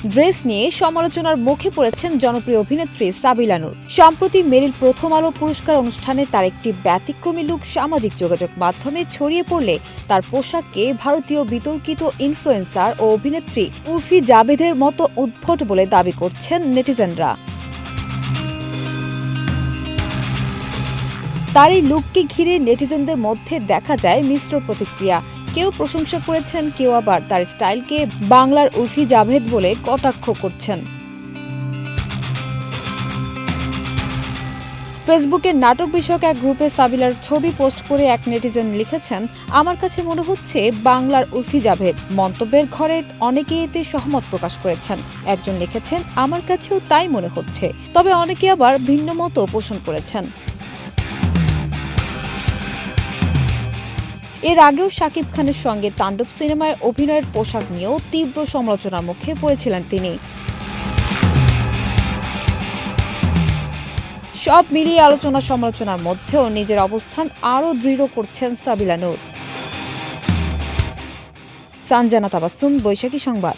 Dress নিয়ে সমালোচনার মুখে পড়েছেন জনপ্রিয় অভিনেত্রী সাবিলা নূর। সম্প্রতি মেরিল প্রথম আলো পুরস্কার অনুষ্ঠানে তার একটি ব্যতিক্রমী লুক সামাজিক যোগাযোগ মাধ্যমে ছড়িয়ে পড়লে তার পোশাককে ভারতীয় বিতর্কিত ইনফ্লুয়েন্সার ও অভিনেত্রী উর্ফি জাভেদের মতো উদ্ভট বলে দাবি করছেন নেটিজেনরা। তার এই লুককে ঘিরে নেটিজেনদের মধ্যে দেখা যায় মিশ্র প্রতিক্রিয়া। কেউ প্রশংসা করেছেন, কেউ আবার তার স্টাইলকে বাংলার উর্ফি জাভেদ বলে কটাক্ষ করছেন। ফেসবুকের নাটক বিষয়ক এক গ্রুপে সাবিলার ছবি পোস্ট করে এক নেটিজেন লিখেছেন, আমার কাছে মনে হচ্ছে বাংলার উর্ফি জাভেদ। মন্তব্যের ঘরে অনেকে এতে সহমত প্রকাশ করেছেন। একজন লিখেছেন, আমার কাছেও তাই মনে হচ্ছে, তবে অনেকে আবার ভিন্ন মত পোষণ করেছেন। এর আগেও শাকিব খানের সঙ্গে তাণ্ডব সিনেমায় অভিনয়ের পোশাক নিয়েও তীব্র সমালোচনার মুখে পড়েছিলেন তিনি। সব মিলিয়ে আলোচনা সমালোচনার মধ্যেও নিজের অবস্থান আরও দৃঢ় করছেন সাবিলা নূর। সানজানা তাবাসসুম, বৈশাখী সংবাদ।